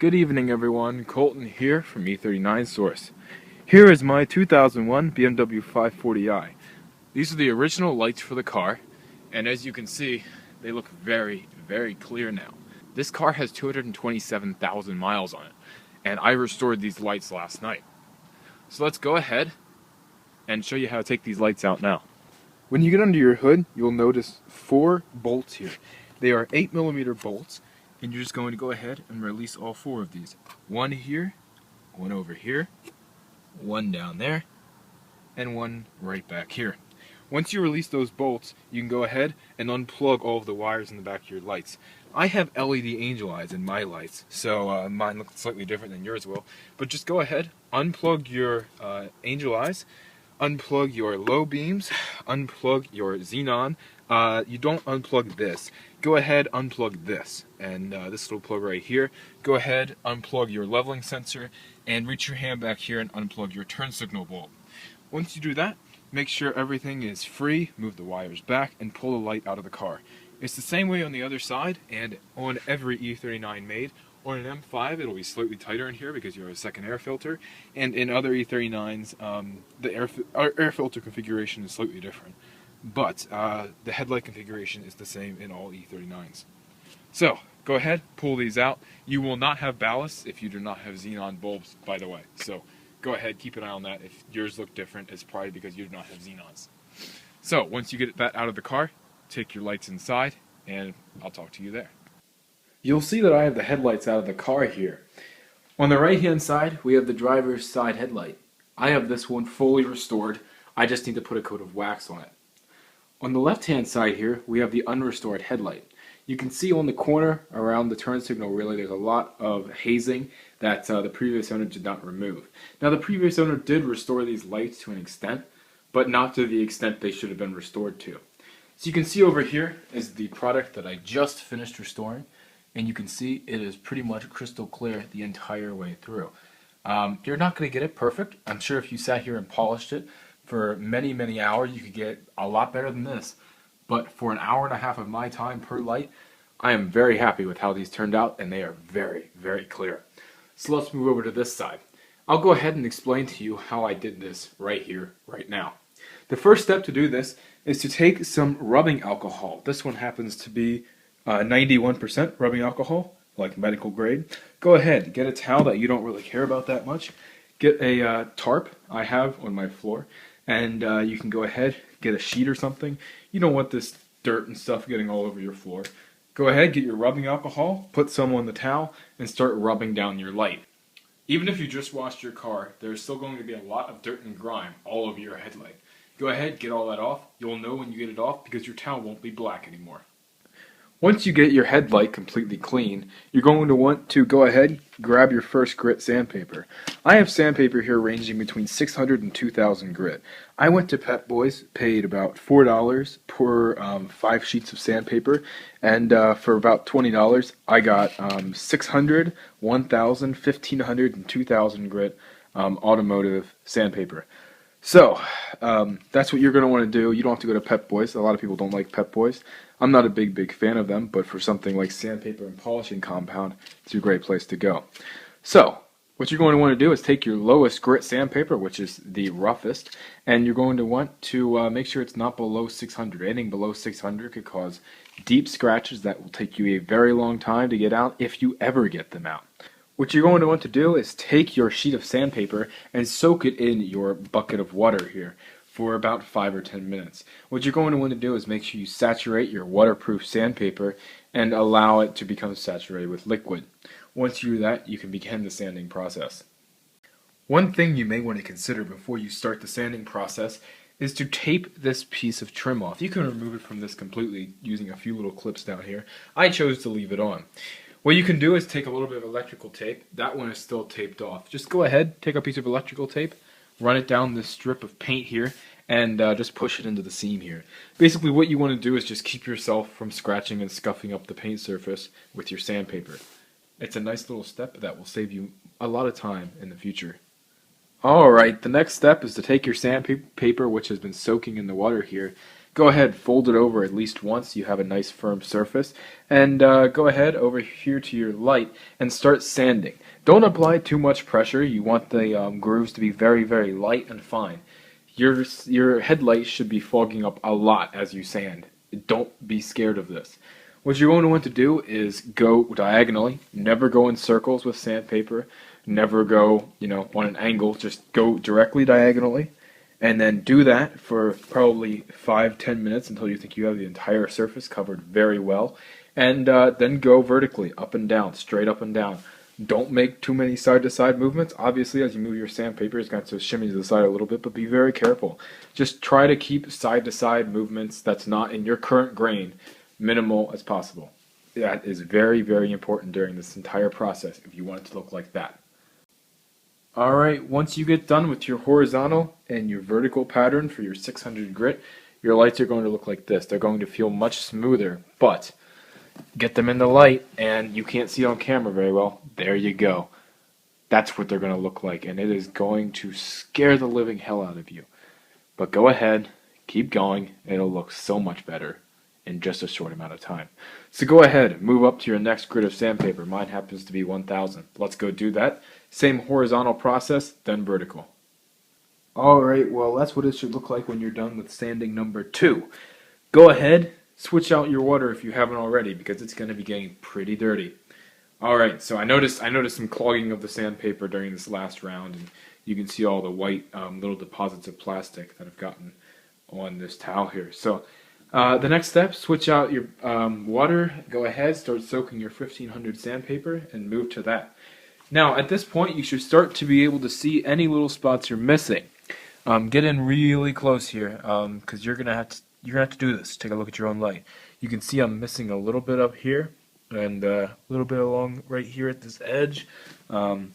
Good evening everyone, Colton here from E39 Source. Here is my 2001 BMW 540i. These are the original lights for the car, and as you can see, they look very, very clear now. This car has 227,000 miles on it, and I restored these lights last night. So let's go ahead and show you how to take these lights out now. When you get under your hood, you'll notice 4 bolts here. They are 8mm bolts, and you're just going to go ahead and release all 4 of these. One here, one over here, one down there, and one right back here. Once you release those bolts, you can go ahead and unplug all of the wires in the back of your lights. I have LED angel eyes in my lights, so mine look slightly different than yours will. But just go ahead, unplug your angel eyes, unplug your low beams, unplug your xenon. You don't unplug this. Go ahead, unplug this, and this little plug right here. Go ahead, unplug your leveling sensor, and reach your hand back here and unplug your turn signal bulb. Once you do that, make sure everything is free, move the wires back, and pull the light out of the car. It's the same way on the other side, and on every E39 made. On an M5, it'll be slightly tighter in here because you have a second air filter, and in other E39s, the air filter configuration is slightly different. But the headlight configuration is the same in all E39s. So, go ahead, pull these out. You will not have ballast if you do not have xenon bulbs, by the way. So, go ahead, keep an eye on that. If yours look different, it's probably because you do not have xenons. So, once you get that out of the car, take your lights inside, and I'll talk to you there. You'll see that I have the headlights out of the car here. On the right hand side, we have the driver's side headlight. I have this one fully restored. I just need to put a coat of wax on it. On the left hand side here, we have the unrestored headlight. You can see on the corner around the turn signal relay there's a lot of hazing that the previous owner did not remove. Now the previous owner did restore these lights to an extent, but not to the extent they should have been restored to. So you can see over here is the product that I just finished restoring, and you can see it is pretty much crystal clear the entire way through. You're not going to get it perfect. I'm sure if you sat here and polished it for many, many hours, you could get a lot better than this. But for an hour and a half of my time per light, I am very happy with how these turned out, and they are very, very clear. So let's move over to this side. I'll go ahead and explain to you how I did this right here, right now. The first step to do this is to take some rubbing alcohol. This one happens to be 91% rubbing alcohol, like medical grade. Go ahead, get a towel that you don't really care about that much. Get a tarp I have on my floor, and you can go ahead, get a sheet or something. You don't want this dirt and stuff getting all over your floor. Go ahead, get your rubbing alcohol, put some on the towel, and start rubbing down your light. Even if you just washed your car, there's still going to be a lot of dirt and grime all over your headlight. Go ahead, get all that off. You'll know when you get it off because your towel won't be black anymore. Once you get your headlight completely clean, you're going to want to go ahead, grab your first grit sandpaper. I have sandpaper here ranging between 600 and 2,000 grit. I went to Pep Boys, paid about $4 per 5 sheets of sandpaper, and for about $20 I got 600, 1,000, 1,500, and 2,000 grit automotive sandpaper. So, that's what you're going to want to do. You don't have to go to Pep Boys. A lot of people don't like Pep Boys. I'm not a big fan of them, but for something like sandpaper and polishing compound, it's a great place to go. So, what you're going to want to do is take your lowest grit sandpaper, which is the roughest, and you're going to want to make sure it's not below 600. Anything below 600 could cause deep scratches that will take you a very long time to get out, if you ever get them out. What you're going to want to do is take your sheet of sandpaper and soak it in your bucket of water here for about 5 or 10 minutes. What you're going to want to do is make sure you saturate your waterproof sandpaper and allow it to become saturated with liquid. Once you do that, you can begin the sanding process. One thing you may want to consider before you start the sanding process is to tape this piece of trim off. You can remove it from this completely using a few little clips down here. I chose to leave it on. What you can do is take a little bit of electrical tape. That one is still taped off. Just go ahead, take a piece of electrical tape, run it down this strip of paint here, and just push it into the seam here. Basically what you want to do is just keep yourself from scratching and scuffing up the paint surface with your sandpaper. It's a nice little step that will save you a lot of time in the future. Alright, the next step is to take your sandpaper, which has been soaking in the water here, Go ahead, fold it over at least once so you have a nice firm surface, and go ahead over here to your light and start sanding. Don't apply too much pressure. You want the grooves to be very, very light and fine. Your headlight should be fogging up a lot as you sand. Don't be scared of this. What you're going to want to do is go diagonally. Never go in circles with sandpaper. Never go, on an angle. Just go directly diagonally. And then do that for probably 5-10 minutes until you think you have the entire surface covered very well. And then go vertically, up and down, straight up and down. Don't make too many side-to-side movements. Obviously, as you move your sandpaper, it's going to shimmy to the side a little bit, but be very careful. Just try to keep side-to-side movements that's not in your current grain minimal as possible. That is very, very important during this entire process if you want it to look like that. Alright, once you get done with your horizontal and your vertical pattern for your 600 grit, your lights are going to look like this. They're going to feel much smoother, but get them in the light and you can't see it on camera very well. There you go. That's what they're going to look like, and it is going to scare the living hell out of you. But go ahead, keep going, it'll look so much better in just a short amount of time. So go ahead, move up to your next grit of sandpaper. Mine happens to be 1000. Let's go do that. Same horizontal process, then vertical. Alright, well that's what it should look like when you're done with sanding number 2. Go ahead, switch out your water if you haven't already, because it's going to be getting pretty dirty. Alright, so I noticed some clogging of the sandpaper during this last round, and you can see all the white little deposits of plastic that have gotten on this towel here. So the next step, switch out your water, go ahead, start soaking your 1500 sandpaper, and move to that. Now, at this point, you should start to be able to see any little spots you're missing. Get in really close here, because you're gonna have to do this. Take a look at your own light. You can see I'm missing a little bit up here, and a little bit along right here at this edge. I'm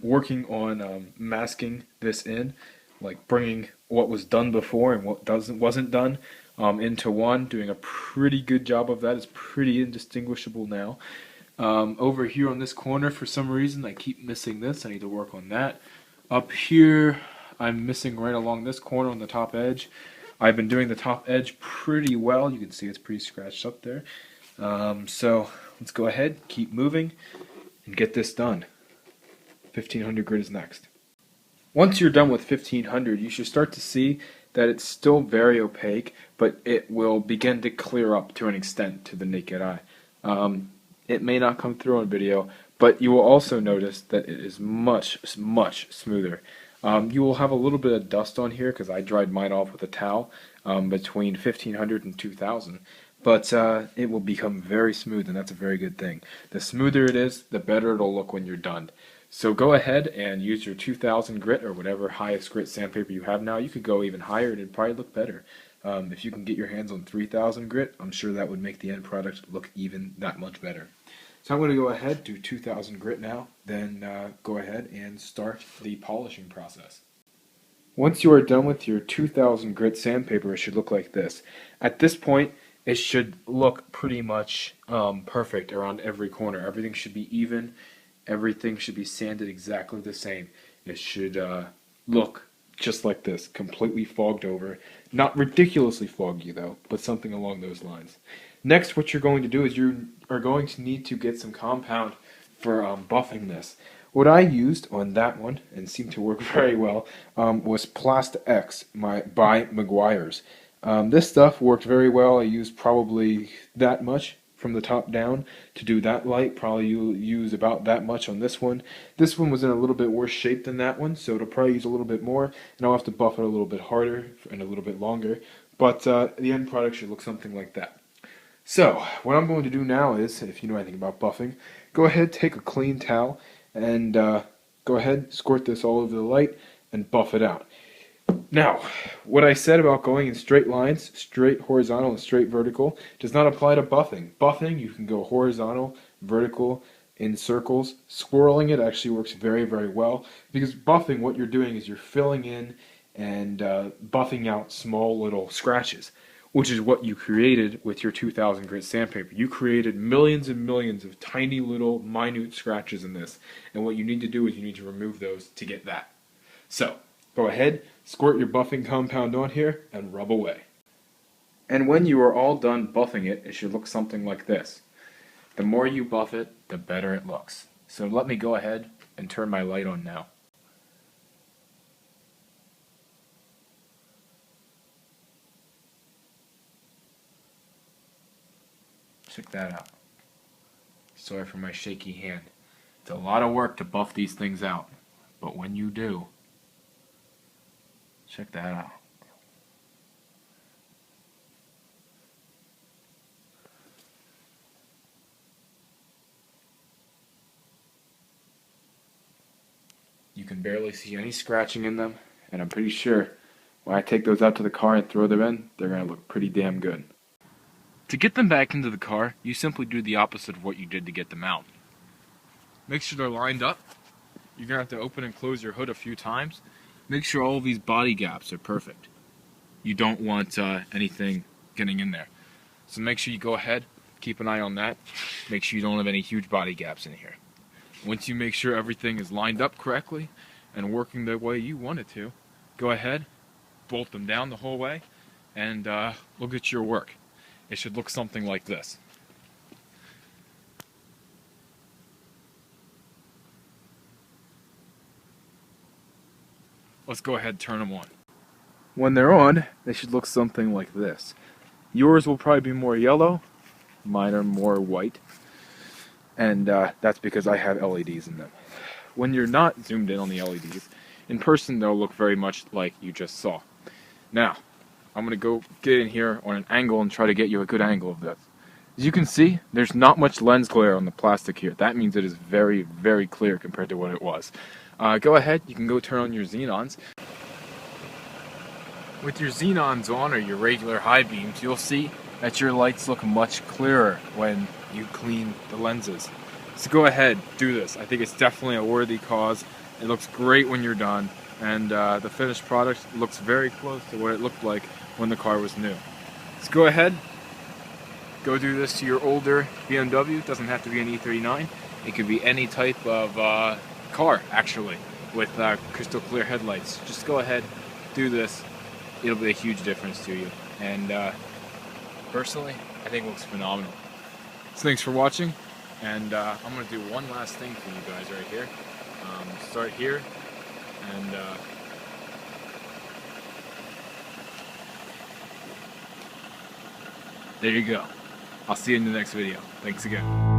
working on masking this in, like bringing what was done before and what wasn't done into one, doing a pretty good job of that. It's pretty indistinguishable now. Over here on this corner, for some reason, I keep missing this. I need to work on that. Up here, I'm missing right along this corner on the top edge. I've been doing the top edge pretty well. You can see it's pretty scratched up there. So let's go ahead, keep moving, and get this done. 1500 grit is next. Once you're done with 1500, you should start to see that it's still very opaque, but it will begin to clear up to an extent to the naked eye. It may not come through on video, but you will also notice that it is much, much smoother. You will have a little bit of dust on here because I dried mine off with a towel between 1500 and 2000. But it will become very smooth, and that's a very good thing. The smoother it is, the better it'll look when you're done. So go ahead and use your 2000 grit or whatever highest grit sandpaper you have now. You could go even higher and it'd probably look better. If you can get your hands on 3000 grit, I'm sure that would make the end product look even that much better. So I'm going to go ahead, do 2000 grit now, then go ahead and start the polishing process. Once you are done with your 2000 grit sandpaper, it should look like this. At this point, it should look pretty much perfect around every corner. Everything should be even. Everything should be sanded exactly the same. It should look just like this, completely fogged over. Not ridiculously foggy though, but something along those lines. Next, what you're going to do is you are going to need to get some compound for buffing this. What I used on that one, and seemed to work very well, was PlastX by Meguiar's. This stuff worked very well. I used probably that much from the top down to do that light. Probably you'll use about that much on this one. This one was in a little bit worse shape than that one, so it'll probably use a little bit more, and I'll have to buff it a little bit harder and a little bit longer. But the end product should look something like that. So, what I'm going to do now is, if you know anything about buffing, go ahead, take a clean towel, and go ahead, squirt this all over the light, and buff it out. Now, what I said about going in straight lines, straight horizontal and straight vertical, does not apply to buffing. Buffing, you can go horizontal, vertical, in circles. Swirling it actually works very, very well, because buffing, what you're doing is you're filling in and buffing out small little scratches, which is what you created with your 2000 grit sandpaper. You created millions and millions of tiny little minute scratches in this, and what you need to do is you need to remove those to get that. So, Go ahead, squirt your buffing compound on here, and rub away. And when you are all done buffing it, it should look something like this. The more you buff it, the better it looks. So let me go ahead and turn my light on now. Check that out. Sorry for my shaky hand. It's a lot of work to buff these things out, but when you do, check that out. You can barely see any scratching in them, and I'm pretty sure when I take those out to the car and throw them in, they're going to look pretty damn good. To get them back into the car, you simply do the opposite of what you did to get them out. Make sure they're lined up. You're going to have to open and close your hood a few times. Make sure all of these body gaps are perfect. You don't want anything getting in there. So make sure you go ahead, keep an eye on that. Make sure you don't have any huge body gaps in here. Once you make sure everything is lined up correctly and working the way you want it to, go ahead, bolt them down the whole way, and look at your work. It should look something like this. Let's go ahead and turn them on. When they're on, they should look something like this. Yours will probably be more yellow, mine are more white, and that's because I have LEDs in them. When you're not zoomed in on the LEDs, in person they'll look very much like you just saw. Now, I'm going to go get in here on an angle and try to get you a good angle of this. As you can see, there's not much lens glare on the plastic here. That means it is very, very clear compared to what it was. Go ahead, you can go turn on your xenons. With your xenons on, or your regular high beams, you'll see that your lights look much clearer when you clean the lenses. So go ahead, do this. I think it's definitely a worthy cause. It looks great when you're done, and the finished product looks very close to what it looked like when the car was new. So go ahead, go do this to your older BMW. It doesn't have to be an E39. It could be any type of car, actually, with crystal clear headlights. Just go ahead, do this. It'll be a huge difference to you. And personally, I think it looks phenomenal. So thanks for watching, and I'm going to do one last thing for you guys right here. Start here, and there you go. I'll see you in the next video. Thanks again.